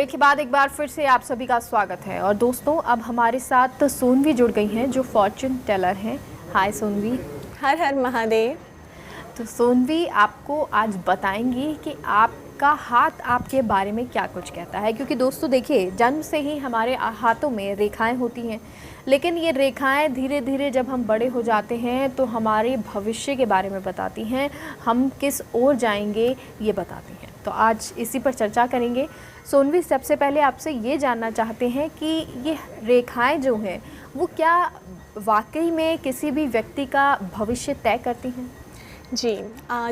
Break के बाद एक बार फिर से आप सभी का स्वागत है। और दोस्तों, अब हमारे साथ सोनवी जुड़ गई हैं जो फॉर्च्यून टेलर हैं। हाय सोनवी। हर हर महादेव। तो सोनवी आपको आज बताएंगी कि आपका हाथ आपके बारे में क्या कुछ कहता है, क्योंकि दोस्तों देखिए, जन्म से ही हमारे हाथों में रेखाएं होती हैं, लेकिन ये रेखाएं धीरे धीरे जब हम बड़े हो जाते हैं तो हमारे भविष्य के बारे में बताती हैं, हम किस ओर जाएंगे ये बताती हैं। तो आज इसी पर चर्चा करेंगे। सोनवी, सबसे पहले आपसे ये जानना चाहते हैं कि ये रेखाएं जो हैं वो क्या वाकई में किसी भी व्यक्ति का भविष्य तय करती हैं? जी,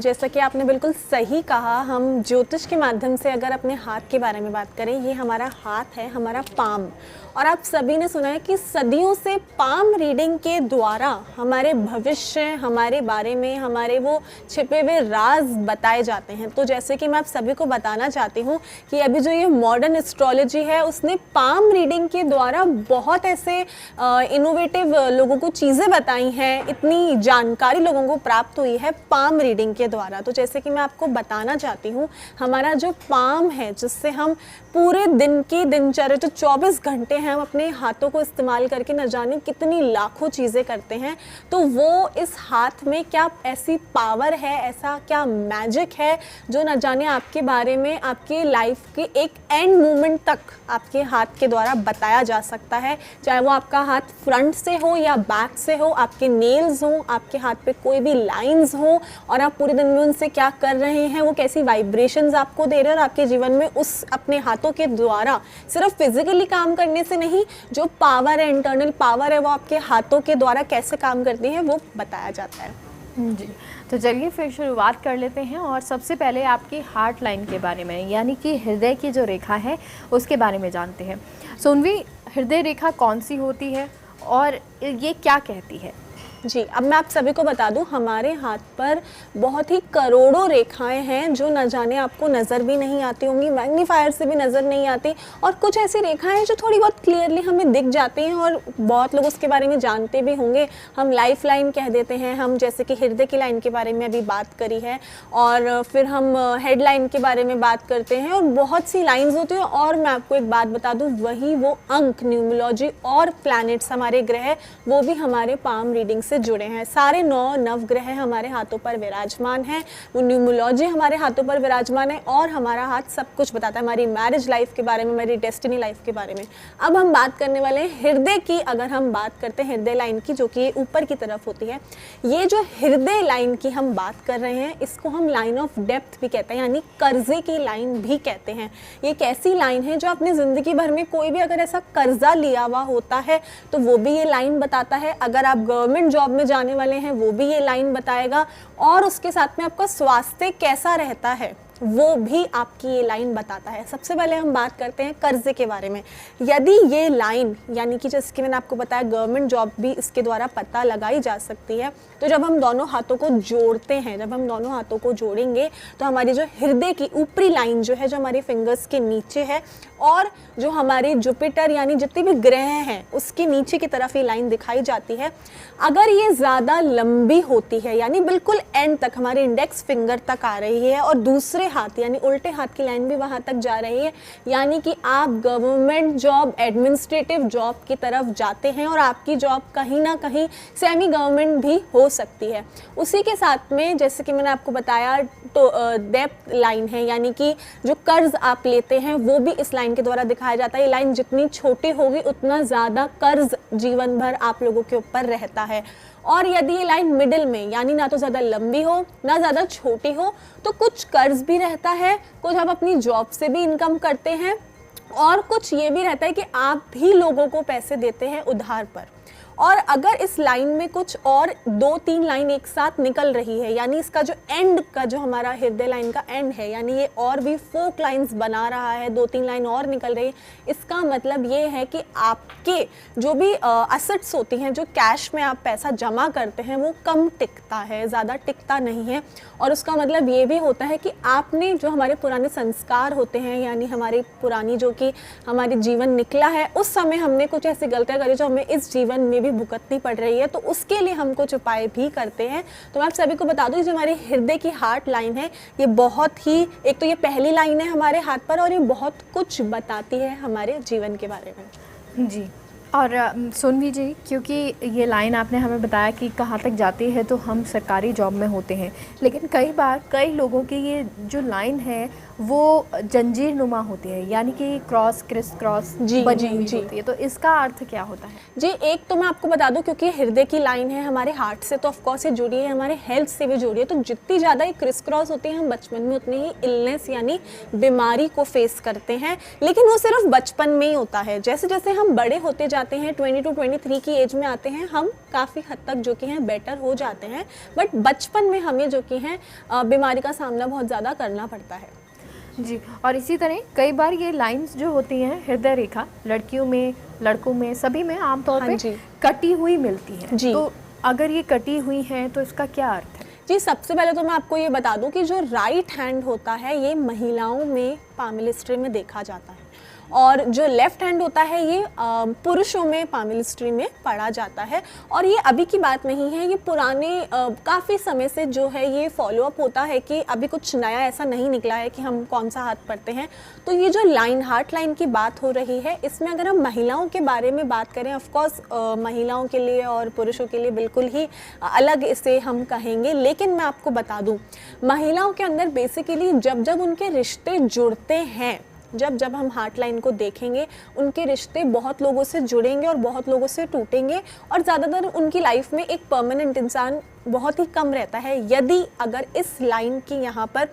जैसा कि आपने बिल्कुल सही कहा, हम ज्योतिष के माध्यम से अगर अपने हाथ के बारे में बात करें, ये हमारा हाथ है, हमारा पाम। और आप सभी ने सुना है कि सदियों से पाम रीडिंग के द्वारा हमारे भविष्य, हमारे बारे में, हमारे वो छिपे हुए राज बताए जाते हैं। तो जैसे कि मैं आप सभी को बताना चाहती हूँ कि अभी जो ये मॉडर्न एस्ट्रोलॉजी है, उसने पाम रीडिंग के द्वारा बहुत ऐसे इनोवेटिव लोगों को चीज़ें बताई हैं, इतनी जानकारी लोगों को प्राप्त हुई है पाम रीडिंग के द्वारा। तो जैसे कि मैं आपको बताना चाहती हूँ, हमारा जो पाम है, जिससे हम पूरे दिन की दिनचर्या, जो 24 घंटे हैं, हम अपने हाथों को इस्तेमाल करके न जाने कितनी लाखों चीज़ें करते हैं। तो वो इस हाथ में क्या ऐसी पावर है, ऐसा क्या मैजिक है जो न जाने आपके बारे में, आपके लाइफ के एक एंड मोमेंट तक आपके हाथ के द्वारा बताया जा सकता है। चाहे वो आपका हाथ फ्रंट से हो या बैक से हो, आपके नेल्स हो, आपके हाथ पे कोई भी लाइंस हो, और आप पूरे दिन में उनसे क्या कर रहे हैं, वो कैसी वाइब्रेशंस आपको दे रहे हैं, और आपके जीवन में उस अपने हाथों के द्वारा सिर्फ फिजिकली काम करने से नहीं, जो पावर है, इंटरनल पावर है, वो आपके हाथों के द्वारा कैसे काम करती है, वो बताया जाता है। जी, तो चलिए फिर शुरुआत कर लेते हैं। और सबसे पहले आपकी हार्ट लाइन के बारे में, यानी कि हृदय की जो रेखा है उसके बारे में जानते हैं। सोनवी, हृदय रेखा कौन सी होती है और ये क्या कहती है? जी, अब मैं आप सभी को बता दूं, हमारे हाथ पर बहुत ही करोड़ों रेखाएं हैं जो न जाने आपको नज़र भी नहीं आती होंगी, मैग्नीफायर से भी नज़र नहीं आती, और कुछ ऐसी रेखाएं जो थोड़ी बहुत क्लियरली हमें दिख जाती हैं और बहुत लोग उसके बारे में जानते भी होंगे। हम लाइफ लाइन कह देते हैं, हम जैसे कि हृदय की लाइन के बारे में अभी बात करी है, और फिर हम हेड लाइन के बारे में बात करते हैं, और बहुत सी लाइन्स होती हैं। और मैं आपको एक बात बता दूँ, वही वो अंक, न्यूमरोलॉजी और प्लैनेट्स, हमारे ग्रह, वो भी हमारे पाम रीडिंग से जुड़े हैं। सारे 9 नवग्रह हमारे हाथों पर विराजमान हैं, वो न्यूमरोलॉजी हमारे हाथों पर विराजमान है, और हमारा हाथ सब कुछ बताता है, हमारी मैरिज लाइफ के बारे में, हमारी डेस्टिनी लाइफ के बारे में। अब हम बात करने वाले हैं हृदय की। अगर हम बात करते हैं हृदय लाइन की, जो कि ऊपर की तरफ होती है, ये जो हृदय लाइन की हम बात कर रहे हैं, इसको हम लाइन ऑफ डेप्थ भी कहते हैं, यानी कर्जे की लाइन भी कहते हैं। ये एक ऐसी लाइन है जो अपनी जिंदगी भर में कोई भी अगर ऐसा कर्जा लिया हुआ होता है तो वो भी ये लाइन बताता है। अगर आप गवर्नमेंट जॉब में जाने वाले हैं, वो भी ये लाइन बताएगा, और उसके साथ में आपका स्वास्थ्य कैसा रहता है वो भी आपकी ये लाइन बताता है। सबसे पहले हम बात करते हैं कर्जे के बारे में। यदि ये लाइन, यानी कि जैसे कि मैंने आपको बताया, गवर्नमेंट जॉब भी इसके द्वारा पता लगाई जा सकती है। तो जब हम दोनों हाथों को जोड़ते हैं, जब हम दोनों हाथों को जोड़ेंगे तो हमारी जो हृदय की ऊपरी लाइन जो है, जो हमारी फिंगर्स के नीचे है, और जो हमारी जुपिटर यानी जितने भी ग्रह हैं उसके नीचे की तरफ ये लाइन दिखाई जाती है। अगर ये ज़्यादा लंबी होती है, यानी बिल्कुल एंड तक, हमारे इंडेक्स फिंगर तक आ रही है, और दूसरे हाथ यानी उल्टे हाथ की लाइन भी वहां तक जा रही है, यानी कि आप गवर्नमेंट जॉब, एडमिनिस्ट्रेटिव जॉब की तरफ जाते हैं, और आपकी जॉब कहीं ना कहीं सेमी गवर्नमेंट भी हो सकती है। उसी के साथ में, जैसे कि मैंने आपको बताया, तो डेप्थ लाइन है, यानी कि जो कर्ज आप लेते हैं वो भी इस लाइन के द्वारा दिखाया जाता है। ये लाइन जितनी छोटी होगी उतना ज़्यादा कर्ज जीवन भर आप लोगों के ऊपर रहता है। और यदि ये लाइन मिडिल में, यानी ना तो ज़्यादा लंबी हो ना ज़्यादा छोटी हो, तो कुछ कर्ज भी रहता है, कुछ आप अपनी जॉब से भी इनकम करते हैं, और कुछ ये भी रहता है कि आप भी लोगों को पैसे देते हैं उधार पर। और अगर इस लाइन में कुछ और 2-3 लाइन एक साथ निकल रही है, यानी इसका जो एंड का, जो हमारा हृदय लाइन का एंड है, यानी ये और भी फोक लाइंस बना रहा है, 2-3 लाइन और निकल रही है, इसका मतलब ये है कि आपके जो भी असेट्स होती हैं, जो कैश में आप पैसा जमा करते हैं, वो कम टिकता है, ज़्यादा टिकता नहीं है। और उसका मतलब ये भी होता है कि आपने जो हमारे पुराने संस्कार होते हैं, यानी हमारी पुरानी जो कि हमारे जीवन निकला है, उस समय हमने कुछ ऐसी गलतियाँ करी जो हमें इस जीवन में भी भुगतनी पड़ रही है, तो उसके लिए हम कुछ उपाय भी करते हैं। तो मैं आप सभी को बता दूं, जो हमारी हृदय की हार्ट लाइन है, ये बहुत ही, एक तो ये पहली लाइन है हमारे हाथ पर और ये बहुत कुछ बताती है हमारे जीवन के बारे में। जी। और सोनवी जी, क्योंकि ये लाइन आपने हमें बताया कि कहाँ तक जाती है, तो हम सरकारी जॉब में होते हैं, लेकिन कई बार कई लोगों की ये जो लाइन है वो जंजीर नुमा होती है, यानी कि क्रिस क्रॉस बनी हुई होती है। तो इसका अर्थ क्या होता है? जी, एक तो मैं आपको बता दूं, क्योंकि हृदय की लाइन है हमारे हार्ट से, तो ऑफकोर्स ये जुड़ी है हमारे हेल्थ से भी जुड़ी है। तो जितनी ज़्यादा ये क्रिस क्रॉस होती है, हम बचपन में उतनी ही इलनेस यानी बीमारी को फेस करते हैं। लेकिन वो सिर्फ बचपन में ही होता है। जैसे जैसे हम बड़े होते जाते हैं, 20 to 23 की एज में आते हैं, हम काफ़ी हद तक जो कि हैं बेटर हो जाते हैं। बट बचपन में हमें जो कि हैं बीमारी का सामना बहुत ज़्यादा करना पड़ता है। जी। और इसी तरह कई बार ये लाइंस जो होती हैं, हृदय रेखा, लड़कियों में, लड़कों में, सभी में आमतौर पे कटी हुई मिलती है। जी। तो अगर ये कटी हुई है तो इसका क्या अर्थ है? जी, सबसे पहले तो मैं आपको ये बता दूं कि जो राइट हैंड होता है, ये महिलाओं में पामिलिस्ट्री में देखा जाता है, और जो लेफ्ट हैंड होता है ये पुरुषों में पामिलिस्ट्री में पढ़ा जाता है। और ये अभी की बात नहीं है, ये पुराने काफ़ी समय से जो है ये फॉलोअप होता है, कि अभी कुछ नया ऐसा नहीं निकला है कि हम कौन सा हाथ पढ़ते हैं। तो ये जो लाइन, हार्ट लाइन की बात हो रही है, इसमें अगर हम महिलाओं के बारे में बात करें, ऑफकोर्स महिलाओं के लिए और पुरुषों के लिए बिल्कुल ही अलग इसे हम कहेंगे। लेकिन मैं आपको बता दूँ, महिलाओं के अंदर बेसिकली जब जब उनके रिश्ते जुड़ते हैं, जब जब हम हार्ट लाइन को देखेंगे, उनके रिश्ते बहुत लोगों से जुड़ेंगे और बहुत लोगों से टूटेंगे, और ज़्यादातर उनकी लाइफ में एक परमानेंट इंसान बहुत ही कम रहता है। यदि अगर इस लाइन की यहाँ पर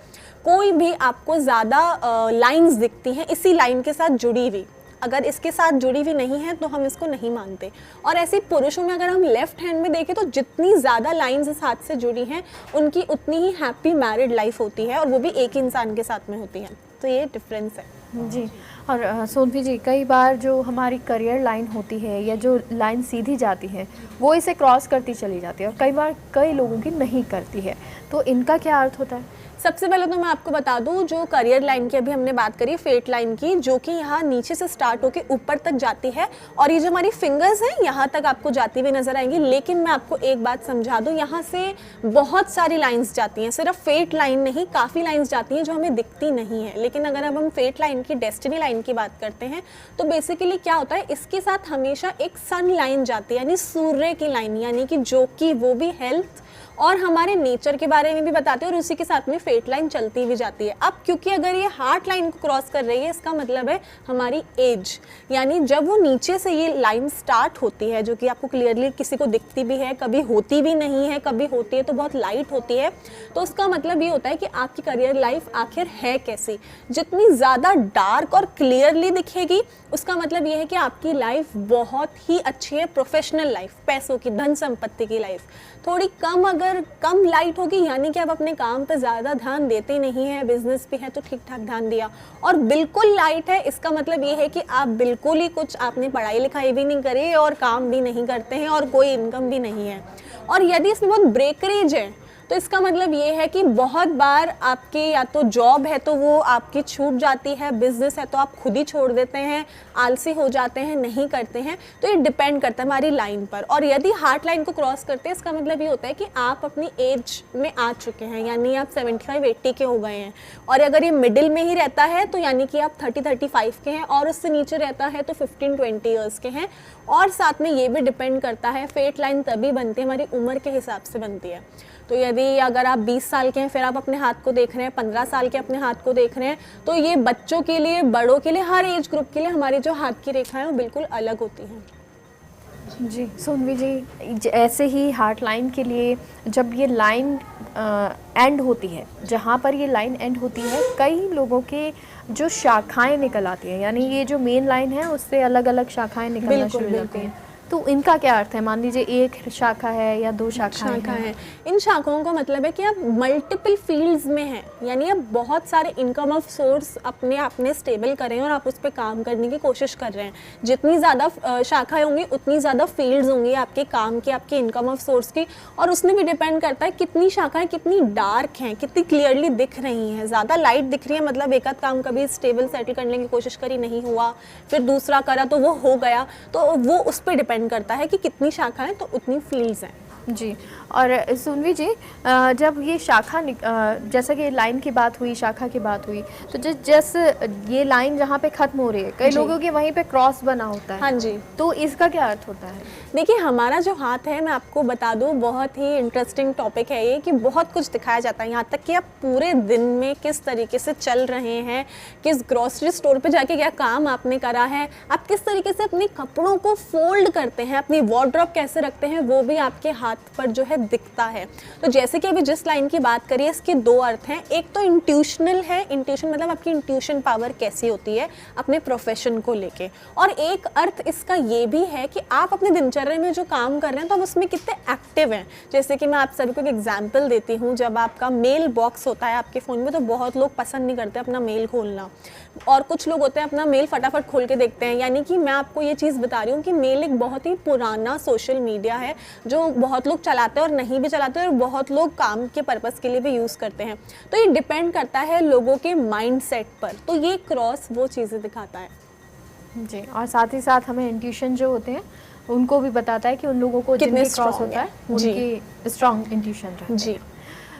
कोई भी आपको ज़्यादा लाइंस दिखती हैं इसी लाइन के साथ जुड़ी हुई, अगर इसके साथ जुड़ी हुई नहीं है तो हम इसको नहीं मानते। और ऐसे पुरुषों में अगर हम लेफ्ट हैंड में देखें, तो जितनी ज़्यादा लाइंस इस हाथ से जुड़ी हैं, उनकी उतनी ही हैप्पी मैरिड लाइफ होती है, और वो भी एक ही इंसान के साथ में होती है। तो ये डिफरेंस है। जी। और सोनवी जी, कई बार जो हमारी करियर लाइन होती है या जो लाइन सीधी जाती है, वो इसे क्रॉस करती चली जाती है, और कई बार कई लोगों की नहीं करती है। तो इनका क्या अर्थ होता है? सबसे पहले तो मैं आपको बता दूं, जो करियर लाइन की अभी हमने बात करी, फेट लाइन की, जो कि यहाँ नीचे से स्टार्ट होकर ऊपर तक जाती है, और ये जो हमारी फिंगर्स हैं यहाँ तक आपको जाती हुई नजर आएंगी। लेकिन मैं आपको एक बात समझा दूं, यहाँ से बहुत सारी लाइंस जाती हैं, सिर्फ फेट लाइन नहीं, काफ़ी लाइंस जाती हैं जो हमें दिखती नहीं है। लेकिन अगर अब हम फेट लाइन की, डेस्टिनी लाइन की बात करते हैं, तो बेसिकली क्या होता है, इसके साथ हमेशा एक सन लाइन जाती है, यानी सूर्य की लाइन, यानी कि जो कि वो भी हेल्थ और हमारे नेचर के बारे में भी बताते हैं, और उसी के साथ में फेट लाइन चलती भी जाती है। अब क्योंकि अगर ये हार्ट लाइन को क्रॉस कर रही है, इसका मतलब है हमारी एज, यानी जब वो नीचे से ये लाइन स्टार्ट होती है, जो कि आपको क्लियरली किसी को दिखती भी है, कभी होती भी नहीं है, कभी होती है तो बहुत लाइट होती है, तो उसका मतलब ये होता है कि आपकी करियर लाइफ आखिर है कैसी। जितनी ज़्यादा डार्क और क्लियरली दिखेगी, उसका मतलब ये है कि आपकी लाइफ बहुत ही अच्छी है, प्रोफेशनल लाइफ, पैसों की, धन संपत्ति की लाइफ। थोड़ी कम, अगर कम लाइट होगी, यानी कि आप अपने काम पे ज़्यादा ध्यान देते नहीं हैं, बिजनेस भी है तो ठीक ठाक ध्यान दिया, और बिल्कुल लाइट है, इसका मतलब ये है कि आप बिल्कुल ही कुछ, आपने पढ़ाई लिखाई भी नहीं करी और काम भी नहीं करते हैं और कोई इनकम भी नहीं है। और यदि इसमें बहुत ब्रेकरेज है, तो इसका मतलब ये है कि बहुत बार आपकी या तो जॉब है तो वो आपकी छूट जाती है, बिजनेस है तो आप खुद ही छोड़ देते हैं, आलसी हो जाते हैं, नहीं करते हैं। तो ये डिपेंड करता है हमारी लाइन पर। और यदि हार्ट लाइन को क्रॉस करते हैं, इसका मतलब ये होता है कि आप अपनी एज में आ चुके हैं, यानी आप 75-80 के हो गए हैं। और अगर ये मिडिल में ही रहता है तो यानी कि आप 30-35 के हैं, और उससे नीचे रहता है तो 15-20 ईयर्स के हैं। और साथ में ये भी डिपेंड करता है, फेट लाइन तभी बनती है, हमारी उम्र के हिसाब से बनती है। तो यदि अगर आप 20 साल के हैं, फिर आप अपने हाथ को देख रहे हैं, 15 साल के अपने हाथ को देख रहे हैं, तो ये बच्चों के लिए, बड़ों के लिए, हर एज ग्रुप के लिए हमारी जो हाथ की रेखाएं हैं वो बिल्कुल अलग होती हैं। जी सोनवी जी, ऐसे ही हार्ट लाइन के लिए जब ये लाइन एंड होती है, जहाँ पर ये लाइन एंड होती है, कई लोगों के जो शाखाएं निकल आती हैं, यानी ये जो मेन लाइन है उससे अलग अलग शाखाएं निकलना शुरू हो जाती हैं। तो इनका क्या अर्थ है? मान लीजिए एक शाखा है या दो शाखाएं हैं। इन शाखाओं का मतलब है कि आप मल्टीपल फील्ड्स में हैं, यानी आप बहुत सारे इनकम ऑफ सोर्स अपने स्टेबल कर रहे हैं और आप उस पर काम करने की कोशिश कर रहे हैं। जितनी ज़्यादा शाखाएं होंगी उतनी ज़्यादा फील्ड्स होंगी आपके काम की, आपके इनकम ऑफ सोर्स की। और उसमें भी डिपेंड करता है कितनी शाखाएं कितनी डार्क हैं, कितनी क्लियरली दिख रही हैं। ज़्यादा लाइट दिख रही है मतलब एक आध काम कभी स्टेबल सेटल करने की कोशिश करी, नहीं हुआ, फिर दूसरा करा तो वो हो गया, तो वो उस पर डिपेंड डिपेंड करता है कि कितनी शाखाएं तो उतनी फील्ड्स हैं। जी। और सुनवी जी, जब ये शाखा जैसा कि लाइन की बात हुई, शाखा की बात हुई, तो जैसे ये लाइन जहाँ पे ख़त्म हो रही है, कई लोगों के वहीं पे क्रॉस बना होता है। हाँ जी। तो इसका क्या अर्थ होता है? देखिए, हमारा जो हाथ है, मैं आपको बता दूं, बहुत ही इंटरेस्टिंग टॉपिक है ये, कि बहुत कुछ दिखाया जाता है यहाँ तक कि आप पूरे दिन में किस तरीके से चल रहे हैं, किस ग्रोसरी स्टोर पे जाके क्या काम आपने करा है, आप किस तरीके से अपने कपड़ों को फोल्ड करते हैं, अपनी वार्डरोब कैसे रखते हैं, वो भी आपके हाथ पर जो है दिखता है। तो जैसे कि अभी जिस लाइन की बात करिए, इसके दो अर्थ हैं। एक तो इंट्यूशनल है, इंट्यूशन मतलब आपकी इंट्यूशन पावर कैसी होती है अपने प्रोफेशन को लेके, और एक अर्थ इसका ये भी है कि आप अपने दिनचर्या में जो काम कर रहे हैं तो आप उसमें कितने एक्टिव हैं। जैसे कि मैं आप सभी को एक एग्जांपल देती हूँ, जब आपका मेल बॉक्स होता है आपके फ़ोन में, तो बहुत लोग पसंद नहीं करते अपना मेल खोलना, और कुछ लोग होते हैं अपना मेल फटाफट खोल के देखते हैं। यानी कि मैं आपको ये चीज़ बता रही हूँ कि मेल एक बहुत ही पुराना सोशल मीडिया है जो बहुत लोग चलाते हैं और नहीं भी चलाते हैं, और बहुत लोग काम के पर्पज़ के लिए भी यूज़ करते हैं। तो ये डिपेंड करता है लोगों के माइंडसेट पर। तो ये क्रॉस वो चीज़ें दिखाता है जी। और साथ ही साथ हमें इंट्यूशन जो होते हैं उनको भी बताता है कि उन लोगों को कितने जिनके क्रॉस होता है उनकी स्ट्रॉन्ग इंट्यूशन रहती है। जी।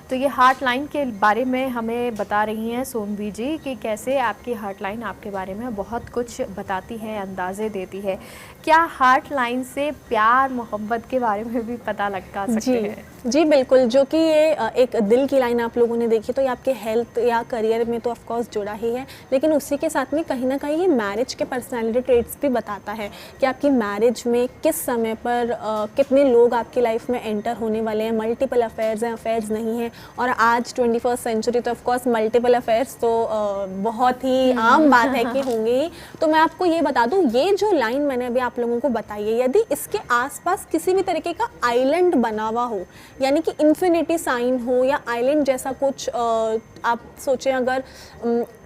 तो ये हार्ट लाइन के बारे में हमें बता रही हैं सोनवी जी कि कैसे आपकी हार्ट लाइन आपके बारे में बहुत कुछ बताती है, अंदाज़े देती है। क्या हार्ट लाइन से प्यार मोहब्बत के बारे में भी पता लगा सकते हैं? जी बिल्कुल, जो कि ये एक दिल की लाइन आप लोगों ने देखी, तो ये आपके हेल्थ या करियर में तो ऑफ कोर्स जुड़ा ही है, लेकिन उसी के साथ में कहीं ना कहीं ये मैरिज के पर्सनालिटी ट्रेट्स भी बताता है कि आपकी मैरिज में किस समय पर कितने लोग आपकी लाइफ में एंटर होने वाले हैं, मल्टीपल अफेयर्स हैं, अफेयर्स नहीं हैं। और आज 21st सेंचुरी तो ऑफ कोर्स मल्टीपल अफेयर्स तो बहुत ही आम बात है कि होंगे ही। तो मैं आपको ये बता दूँ, ये जो लाइन मैंने अभी आप लोगों को बताई है, यदि इसके आसपास किसी भी तरीके का आइलैंड बना हुआ हो, यानी कि इन्फिनिटी साइन हो या आइलैंड जैसा कुछ, आप सोचें अगर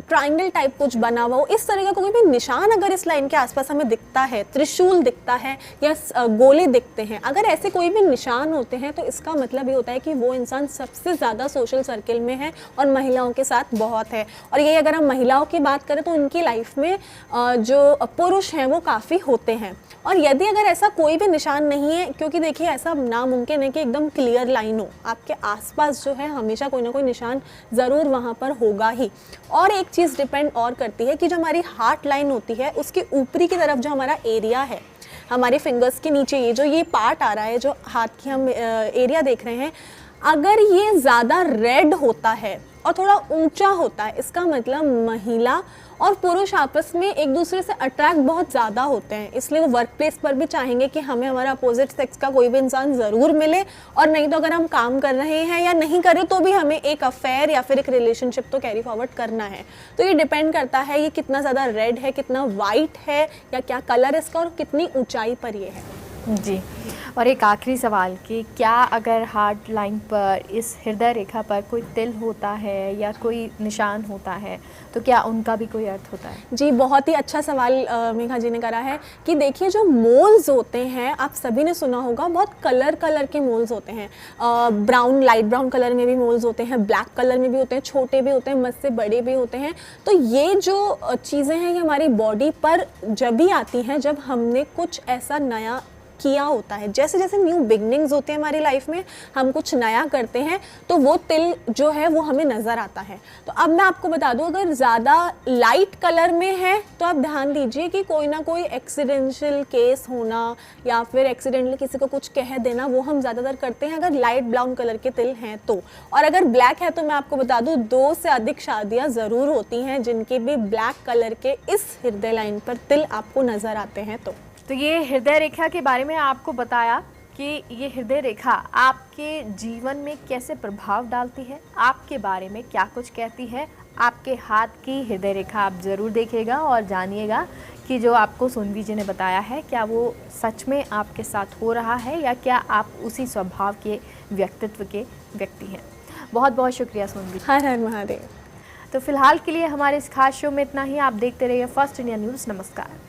ट्रायंगल टाइप कुछ बना हुआ हो, इस तरह का कोई भी निशान अगर इस लाइन के आसपास हमें दिखता है, त्रिशूल दिखता है या गोले दिखते हैं, अगर ऐसे कोई भी निशान होते हैं, तो इसका मतलब ये होता है कि वो इंसान सबसे ज़्यादा सोशल सर्किल में है और महिलाओं के साथ बहुत है। और ये अगर हम महिलाओं की बात करें तो उनकी लाइफ में जो पुरुष हैं वो काफ़ी होते हैं। और यदि अगर ऐसा कोई भी निशान नहीं है, क्योंकि देखिए ऐसा नामुमकिन है कि एकदम क्लियर लाइन हो, आपके आसपास जो है हमेशा कोई ना कोई निशान ज़रूर वहाँ पर होगा ही। और एक चीज़ डिपेंड और करती है कि जो हमारी हार्ट लाइन होती है उसके ऊपरी की तरफ जो हमारा एरिया है, हमारे फिंगर्स के नीचे ये पार्ट आ रहा है, जो हाथ की हम एरिया देख रहे हैं, अगर ये ज़्यादा रेड होता है और थोड़ा ऊंचा होता है, इसका मतलब महिला और पुरुष आपस में एक दूसरे से अट्रैक्ट बहुत ज़्यादा होते हैं, इसलिए वो वर्क प्लेस पर भी चाहेंगे कि हमें हमारा अपोजिट सेक्स का कोई भी इंसान ज़रूर मिले, और नहीं तो अगर हम काम कर रहे हैं या नहीं कर रहे तो भी हमें एक अफेयर या फिर एक रिलेशनशिप तो कैरी फॉरवर्ड करना है। तो ये डिपेंड करता है ये कितना ज़्यादा रेड है, कितना वाइट है, या क्या कलर है इसका, और कितनी ऊंचाई पर ये है। जी। और एक आखिरी सवाल कि क्या अगर हार्ट लाइन पर, इस हृदय रेखा पर कोई तिल होता है या कोई निशान होता है, तो क्या उनका भी कोई अर्थ होता है? जी, बहुत ही अच्छा सवाल मेघा जी ने करा है कि देखिए जो मोल्स होते हैं, आप सभी ने सुना होगा, बहुत कलर के मोल्स होते हैं। ब्राउन, लाइट ब्राउन कलर में भी मोल्स होते हैं, ब्लैक कलर में भी होते हैं, छोटे भी होते हैं, मुझसे बड़े भी होते हैं। तो ये जो चीज़ें हैं ये हमारी बॉडी पर जब भी आती हैं जब हमने कुछ ऐसा नया किया होता है, जैसे जैसे न्यू बिगनिंग्स होते हैं हमारी लाइफ में, हम कुछ नया करते हैं तो वो तिल जो है वो हमें नज़र आता है। तो अब मैं आपको बता दूं, अगर ज़्यादा लाइट कलर में है तो आप ध्यान दीजिए कि कोई ना कोई एक्सीडेंशियल केस होना या फिर एक्सीडेंटली किसी को कुछ कह देना, वो हम ज़्यादातर करते हैं अगर लाइट ब्राउन कलर के तिल हैं तो। और अगर ब्लैक है तो मैं आपको बता दूँ 2 से अधिक शादियाँ ज़रूर होती हैं जिनके भी ब्लैक कलर के इस हृदय लाइन पर तिल आपको नज़र आते हैं। तो ये हृदय रेखा के बारे में आपको बताया कि ये हृदय रेखा आपके जीवन में कैसे प्रभाव डालती है, आपके बारे में क्या कुछ कहती है। आपके हाथ की हृदय रेखा आप ज़रूर देखिएगा और जानिएगा कि जो आपको सोनवी जी ने बताया है क्या वो सच में आपके साथ हो रहा है या क्या आप उसी स्वभाव के व्यक्तित्व के व्यक्ति हैं। बहुत बहुत शुक्रिया सोनवी। हर हर महादेव। तो फिलहाल के लिए हमारे इस खास शो में इतना ही। आप देखते रहिए फर्स्ट इंडिया न्यूज़। नमस्कार।